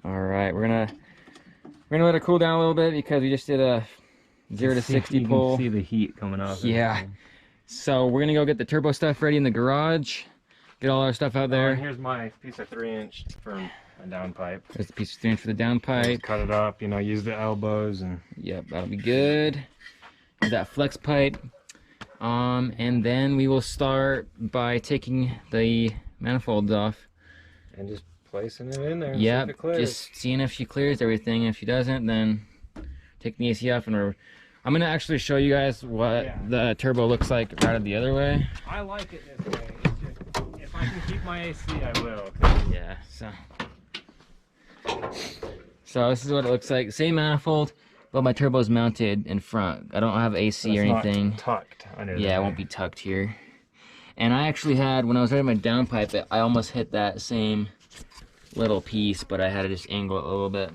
All right, we're gonna let it cool down a little bit because we just did a 0 to 60 pull. You can see the heat coming off. Yeah. So we're gonna go get the turbo stuff ready in the garage. Get all our stuff out there. And here's my piece of 3-inch for a downpipe. There's a piece of 3-inch for the downpipe. Cut it up, you know, use the elbows and. Yep, that'll be good. That flex pipe. And then we will start by taking the manifolds off. And just placing it in there. Yep, just seeing if she clears everything. If she doesn't, then take the AC off, and I'm gonna actually show you guys what the turbo looks like routed the other way. I like it this way. It's just, if I can keep my AC, I will. Yeah. So this is what it looks like. Same manifold, but my turbo's mounted in front. I don't have AC or anything. Not tucked under yeah, there. It won't be tucked here. And I actually had, when I was writing my downpipe, I almost hit that same little piece, but I had to just angle it a little bit.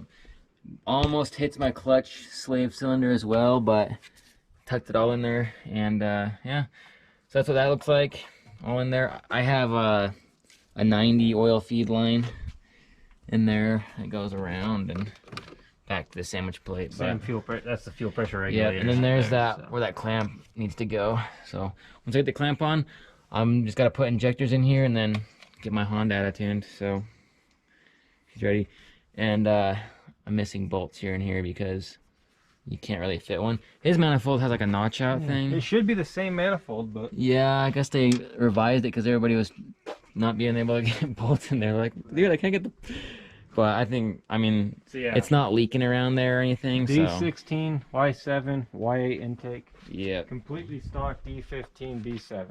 Almost hits my clutch slave cylinder as well, but tucked it all in there. And yeah, so that's what that looks like, all in there. I have a 90 oil feed line in there that goes around and back to the sandwich plate. Same fuel pressure. That's the fuel pressure regulator. Yeah, and then there's where that clamp needs to go. So once I get the clamp on, I'm just gotta put injectors in here and then get my Honda out of tuned. So she's ready. And I'm missing bolts here and here because you can't really fit one. His manifold has like a notch out thing. It should be the same manifold, but yeah, I guess they revised it because everybody was not being able to get bolts in there. Like, dude, I can't get the. But I mean, so yeah, it's not leaking around there or anything. D16, Y7, Y8 intake. Yeah. Completely stock D15, B7.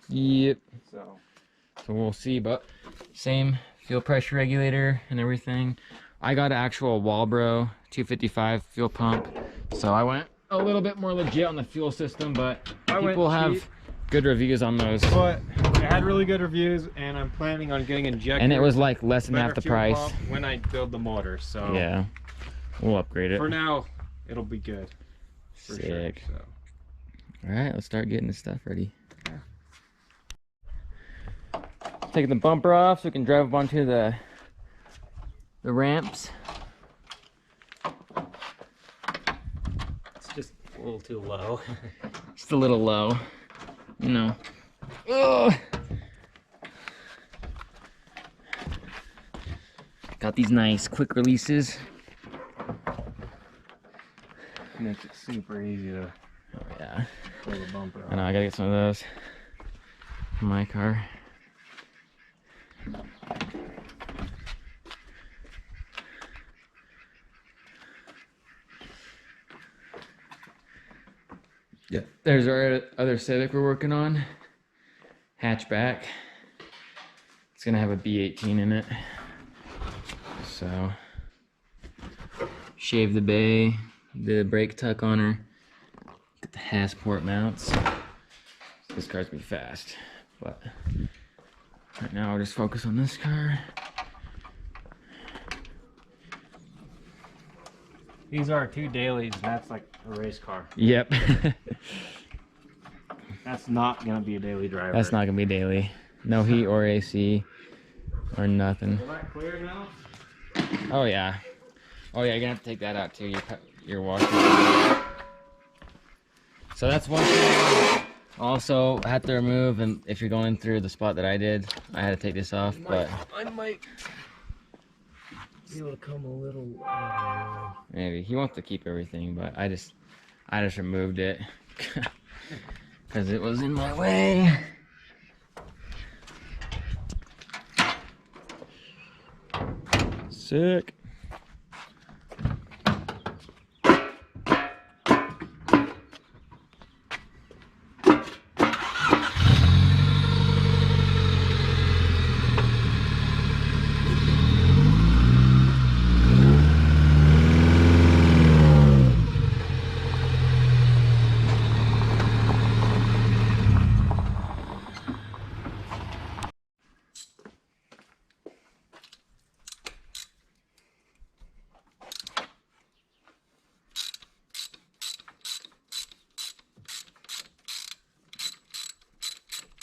Yep. So we'll see, but same fuel pressure regulator and everything. I got an actual Walbro 255 fuel pump, so I went a little bit more legit on the fuel system, but people have good reviews on those. But it had really good reviews, and I'm planning on getting injectors. And it was like less than half the price when I build the motor. So yeah, we'll upgrade it. For now, it'll be good. Sick. Sure, so. All right, let's start getting this stuff ready. Taking the bumper off so we can drive up onto the ramps. It's just a little too low. Just a little low, you know. Ugh. Got these nice quick releases. Makes it super easy to pull the bumper off. I know, I gotta get some of those for my car. Yeah, there's our other Civic we're working on. Hatchback. It's gonna have a B18 in it. So, shave the bay, did a brake tuck on her, get the Hasport mounts. This car's gonna be fast, but right now I'll just focus on this car. These are 2 dailies, and that's like a race car. Yep. That's not gonna be a daily driver. That's not gonna be daily. No heat or AC or nothing. Is that clear now? Oh yeah. Oh yeah, you're gonna have to take that out too. Your washer. So that's one thing. Also, I had to remove, and if you're going through the spot that I did, I had to take this off. But I might be able to come a little. Maybe he wants to keep everything, but I just removed it because it was in my way. Sick.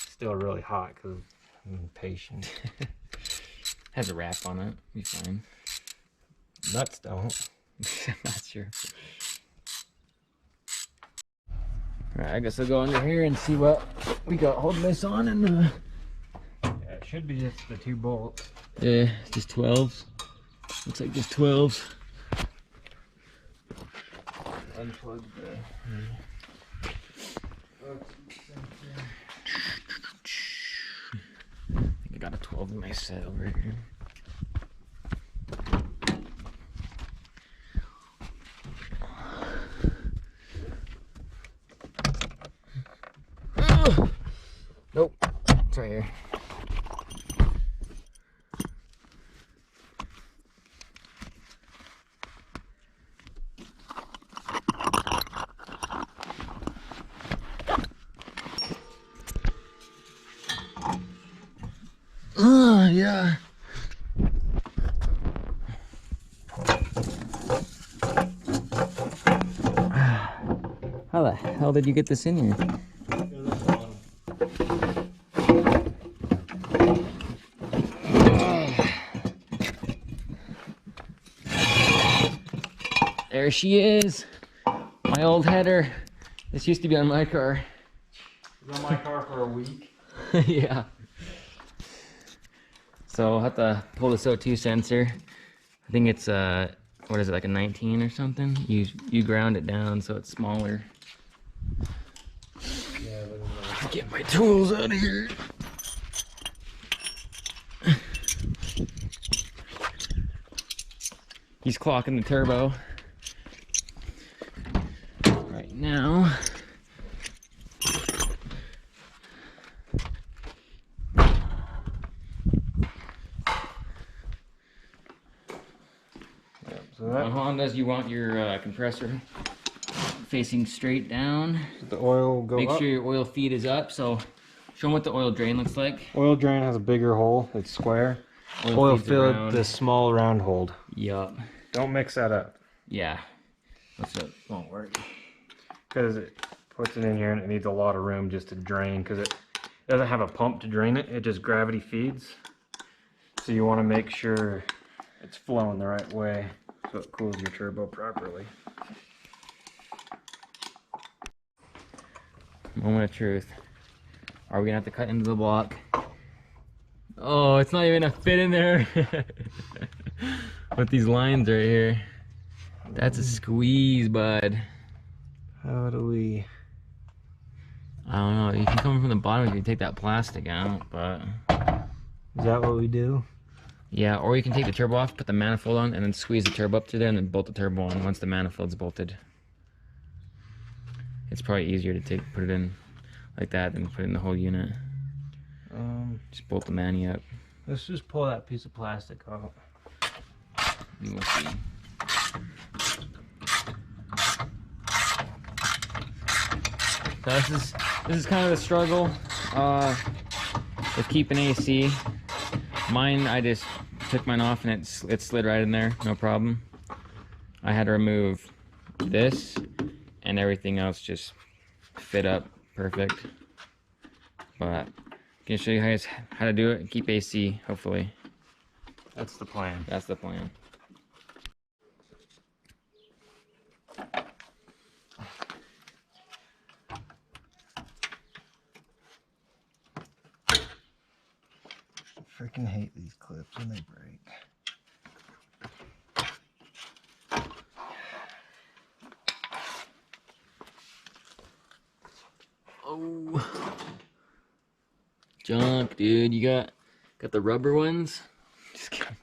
Still really hot because I'm impatient. Has a wrap on it. Be fine. Nuts don't. I'm not sure. Alright, I guess I'll go under here and see what we got holding this on. And Yeah, it should be just the 2 bolts. yeah, just 12s. Looks like just 12s. Unplug the... I think I got a 12 in my set over here. Nope, it's right here. Yeah. How the hell did you get this in here? There she is, my old header. This used to be on my car. It was on my car for a week. Yeah. So I'll have to pull this O2 sensor. I think it's what is it, like a 19 or something? You ground it down so it's smaller. Yeah, Let's get my tools out of here. He's clocking the turbo right now. so that On Hondas, you want your compressor facing straight down. the oil will go Make up. sure your oil feed is up. So show them what the oil drain looks like. Oil drain has a bigger hole. It's square. Oil feeds filled around. this small round hole. Yup. Don't mix that up. Yeah. That's what won't work. Because it puts it in here and it needs a lot of room just to drain, because it doesn't have a pump to drain it. It just gravity feeds. So you want to make sure it's flowing the right way so it cools your turbo properly. Moment of truth. Are we gonna have to cut into the block? Oh, it's not even gonna fit in there. With these lines right here. That's a squeeze, bud. How do we... I don't know. You can come from the bottom if you take that plastic out, but Is that what we do? yeah, or you can take the turbo off, put the manifold on, and then squeeze the turbo up to there and then bolt the turbo on once the manifold's bolted. It's probably easier to put it in like that than put it in the whole unit. Just bolt the mani up. Let's just pull that piece of plastic out. And we'll see. So this is kind of the struggle with keeping AC. Mine, I just took mine off and it slid right in there, no problem. I had to remove this and everything else just fit up perfect. But I can show you guys how to do it and keep AC, hopefully. That's the plan. That's the plan. Freaking hate these clips when they break. Oh, junk, dude. You got the rubber ones. Just kidding.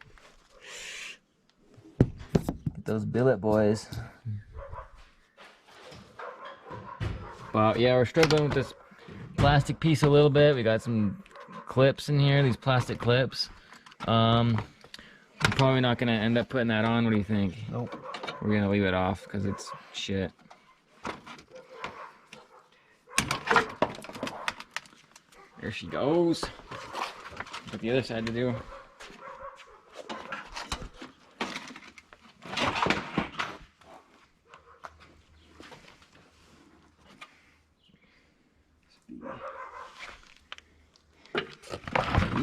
Get those billet boys. But yeah, we're struggling with this plastic piece a little bit. We got some clips in here, these plastic clips. I'm probably not gonna end up putting that on. What do you think? Nope. We're gonna leave it off because it's shit. There she goes. Got the other side to do.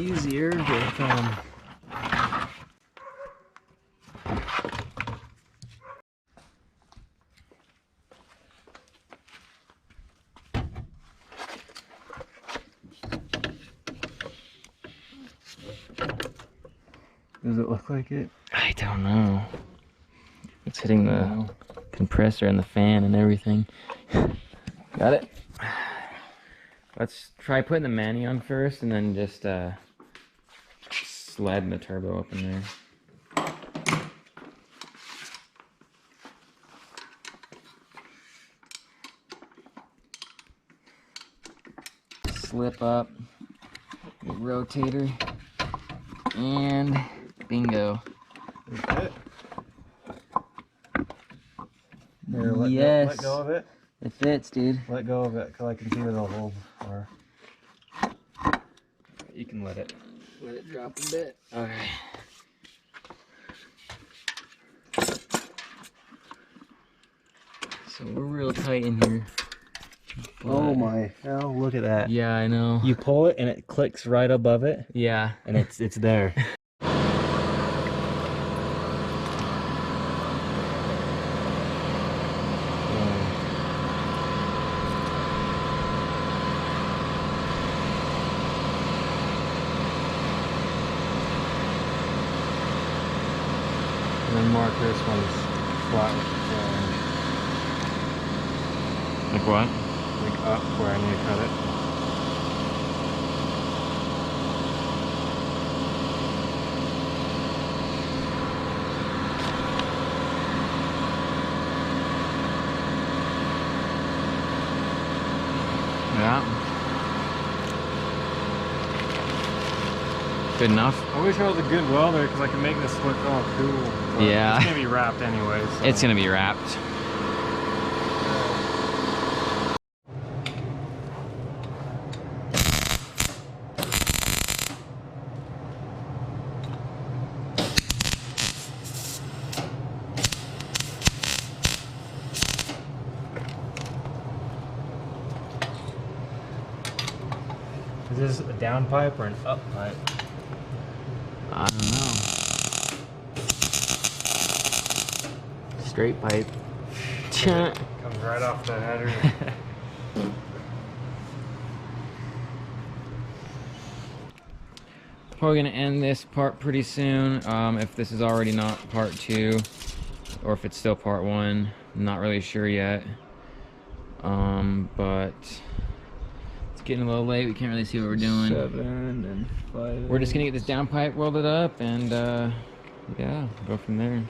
Easier with Does it look like it? I don't know. It's hitting the compressor and the fan and everything. Got it? Let's try putting the Manny on first and then just sliding the turbo up in there. Slip up the rotator and bingo. It. Here, let go of it. It fits, dude. Let go of it, because I can see where the holes are. You can let it drop a bit. Okay. So we're real tight in here. Oh my hell, look at that. Yeah, I know. You pull it and it clicks right above it. Yeah. And it's there. And then mark this one's flat. Like what? Like up where I need to cut it. Yeah. Good enough? I wish I was a good welder because I can make this look all cool. But Yeah. It's going to be wrapped anyways. So. It's gonna be wrapped. Is this a down pipe or an up pipe? I don't know. Straight pipe. Comes right off the header. Probably gonna end this part pretty soon. If this is already not part 2, or if it's still part 1, I'm not really sure yet. But it's getting a little late. We can't really see what we're doing. 7 and 5. We're just gonna get this down pipe welded up and yeah, go from there.